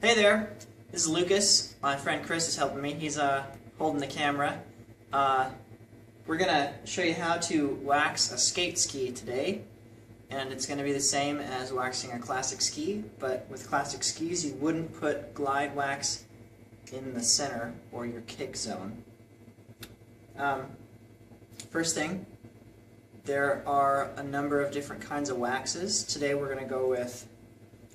Hey there, this is Lucas. My friend Chris is helping me. He's holding the camera. We're going to show you how to wax a skate ski today. And it's going to be the same as waxing a classic ski, but with classic skis you wouldn't put glide wax in the center or your kick zone. First thing, there are a number of different kinds of waxes. Today we're going to go with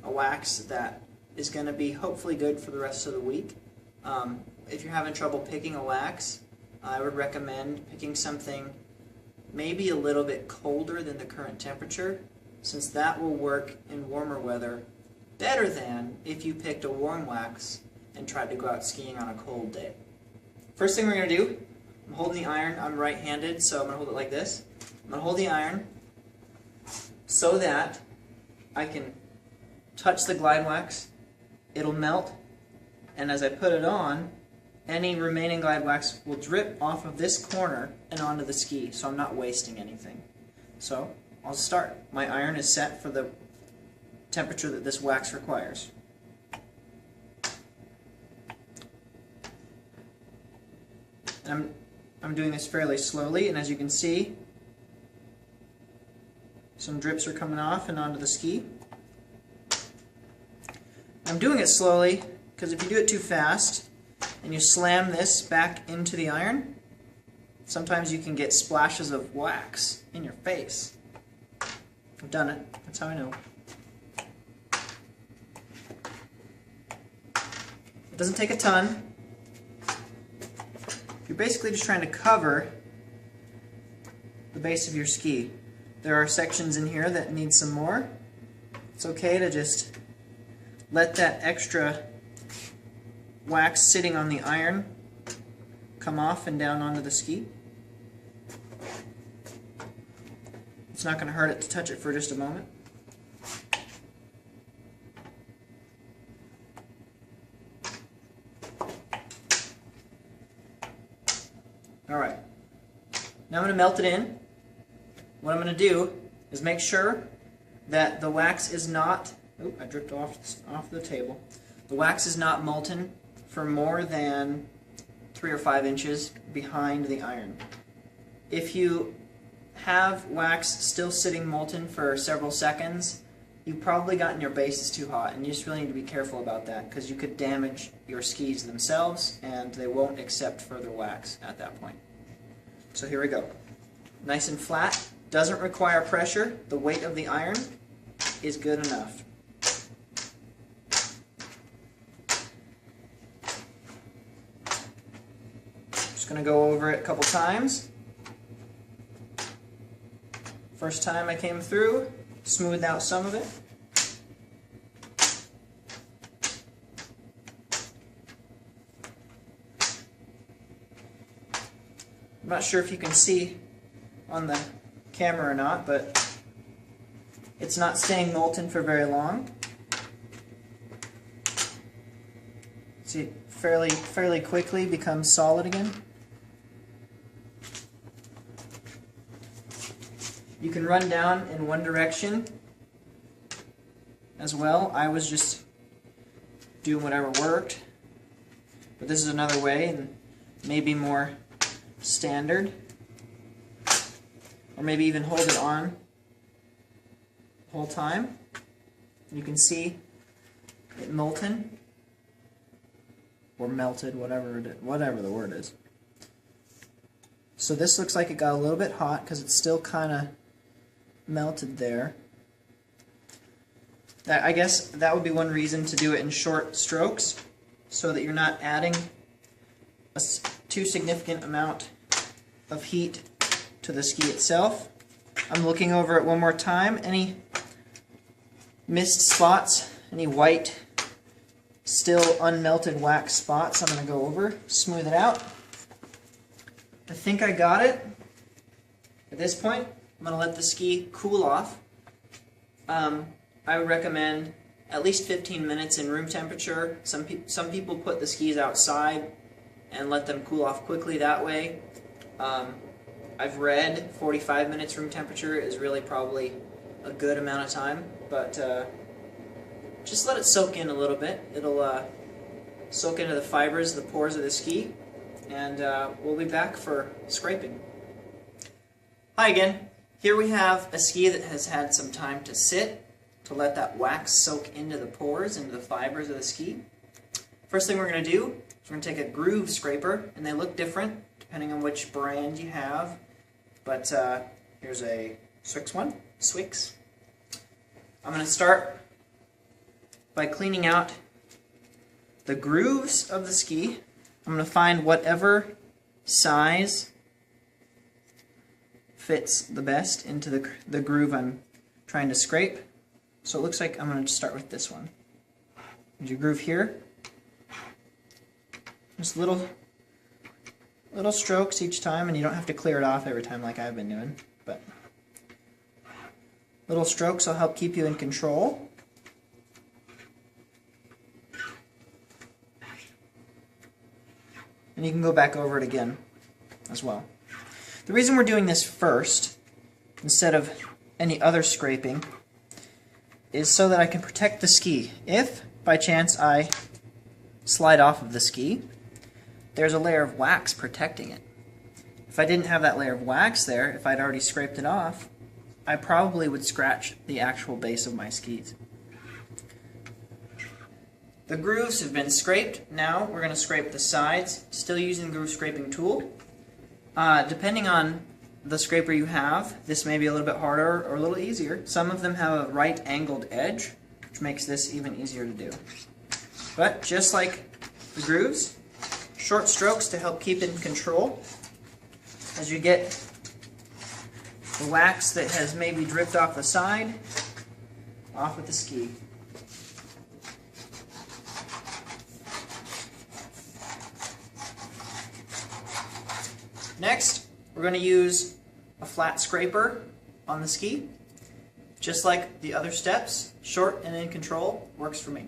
a wax that is going to be hopefully good for the rest of the week. If you're having trouble picking a wax, I would recommend picking something maybe a little bit colder than the current temperature, since that will work in warmer weather better than if you picked a warm wax and tried to go out skiing on a cold day. First thing we're going to do, I'm holding the iron. I'm right-handed, so I'm going to hold it like this. I'm going to hold the iron so that I can touch the glide wax. It'll melt, and as I put it on, any remaining glide wax will drip off of this corner and onto the ski, so I'm not wasting anything. So I'll start. My iron is set for the temperature that this wax requires. And I'm doing this fairly slowly, and as you can see, some drips are coming off and onto the ski. I'm doing it slowly because if you do it too fast and you slam this back into the iron, sometimes you can get splashes of wax in your face. I've done it. That's how I know. It doesn't take a ton. You're basically just trying to cover the base of your ski. There are sections in here that need some more. It's okay to just let that extra wax sitting on the iron come off and down onto the ski. It's not going to hurt it to touch it for just a moment. Alright, now I'm going to melt it in. What I'm going to do is make sure that the wax is not, I dripped off the table. The wax is not molten for more than 3 or 5 inches behind the iron. If you have wax still sitting molten for several seconds, you've probably gotten your bases too hot, and you just really need to be careful about that because you could damage your skis themselves and they won't accept further wax at that point. So here we go. Nice and flat, doesn't require pressure. The weight of the iron is good enough. Just going to go over it a couple times. First time I came through, smoothed out some of it. I'm not sure if you can see on the camera or not, but it's not staying molten for very long. See, it fairly quickly becomes solid again. You can run down in one direction as well. I was just doing whatever worked, but this is another way and maybe more standard. Or maybe even hold it on the whole time. You can see it molten or melted, whatever the word is. So this looks like it got a little bit hot because it's still kind of melted there. I guess that would be one reason to do it in short strokes, so that you're not adding a too significant amount of heat to the ski itself. I'm looking over it one more time. Any missed spots, any white, still unmelted wax spots, I'm going to go over, smooth it out. I think I got it. At this point, I'm going to let the ski cool off. I would recommend at least 15 minutes in room temperature. Some people put the skis outside and let them cool off quickly that way. I've read 45 minutes room temperature is really probably a good amount of time, but just let it soak in a little bit. It'll soak into the fibers, the pores of the ski, and we'll be back for scraping. Hi again. Here we have a ski that has had some time to sit, to let that wax soak into the pores, into the fibers of the ski. First thing we're going to do is we're going to take a groove scraper, and they look different depending on which brand you have. But here's a Swix one. Swix. I'm going to start by cleaning out the grooves of the ski. I'm going to find whatever size fits the best into the groove I'm trying to scrape. So it looks like I'm going to start with this one. There's your groove here. Just little strokes each time, and you don't have to clear it off every time like I've been doing. But little strokes will help keep you in control. And you can go back over it again as well. The reason we're doing this first, instead of any other scraping, is so that I can protect the ski. If, by chance, I slide off of the ski, there's a layer of wax protecting it. If I didn't have that layer of wax there, if I'd already scraped it off, I probably would scratch the actual base of my skis. The grooves have been scraped. Now we're going to scrape the sides, still using the groove scraping tool. Depending on the scraper you have, this may be a little bit harder or a little easier. Some of them have a right angled edge, which makes this even easier to do. But just like the grooves, short strokes to help keep in control as you get the wax that has maybe dripped off the side off with the ski. Next, we're going to use a flat scraper on the ski. Just like the other steps, short and in control works for me.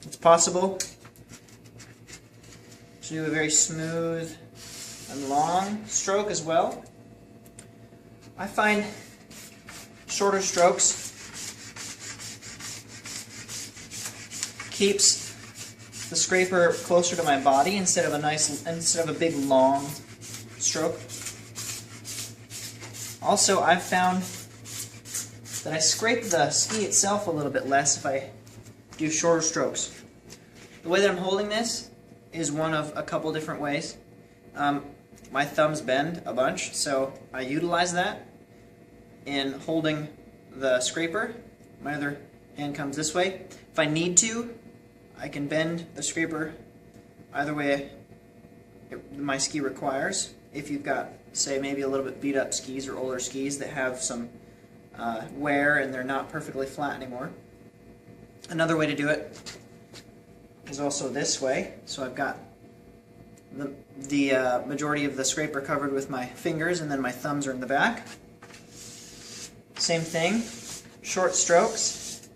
It's possible to do a very smooth and long stroke as well. I find shorter strokes keeps the scraper closer to my body instead of a big long stroke. Also, I've found that I scrape the ski itself a little bit less if I do shorter strokes. The way that I'm holding this is one of a couple different ways. My thumbs bend a bunch, so I utilize that in holding the scraper. My other hand comes this way. If I need to, I can bend the scraper either way my ski requires. If you've got, say, maybe a little bit beat up skis or older skis that have some wear and they're not perfectly flat anymore. Another way to do it is also this way. So I've got the majority of the scraper covered with my fingers, and then my thumbs are in the back. Same thing, short strokes.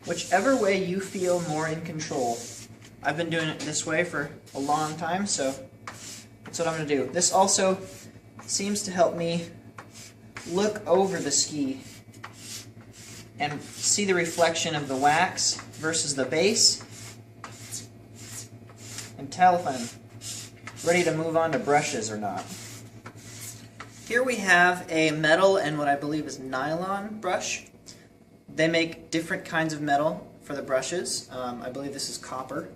Whichever way you feel more in control. I've been doing it this way for a long time, so that's what I'm going to do. This also seems to help me look over the ski and see the reflection of the wax versus the base, and tell if I'm ready to move on to brushes or not. Here we have a metal and what I believe is nylon brush. They make different kinds of metal for the brushes. I believe this is copper.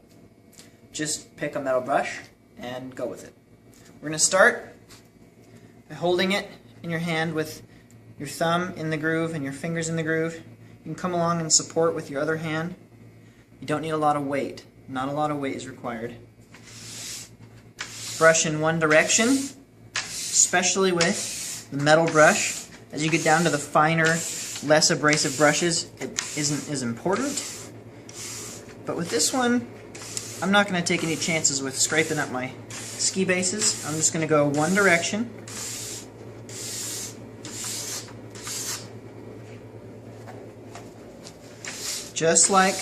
Just pick a metal brush and go with it. We're going to start by holding it in your hand with your thumb in the groove and your fingers in the groove. You can come along and support with your other hand. You don't need a lot of weight. Not a lot of weight is required. Brush in one direction, especially with the metal brush. As you get down to the finer, less abrasive brushes, it isn't as important. But with this one, I'm not going to take any chances with scraping up my ski bases. I'm just going to go one direction. just like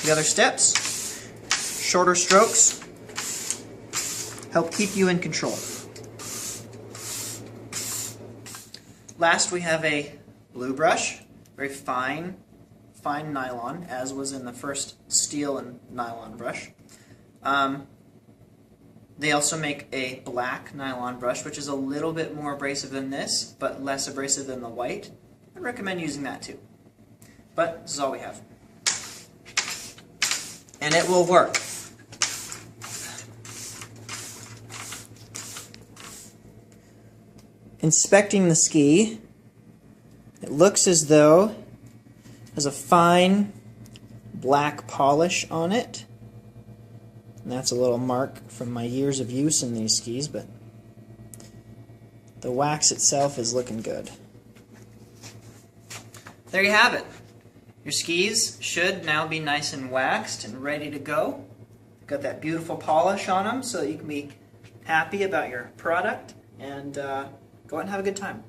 the other steps, shorter strokes help keep you in control. Last, we have a blue brush, very fine nylon, as was in the first steel and nylon brush. They also make a black nylon brush, which is a little bit more abrasive than this, but less abrasive than the white. I'd recommend using that too. But this is all we have. And it will work. Inspecting the ski, it looks as though it has a fine black polish on it. And that's a little mark from my years of use in these skis, but the wax itself is looking good. There you have it. Your skis should now be nice and waxed and ready to go. Got that beautiful polish on them so that you can be happy about your product and go out and have a good time.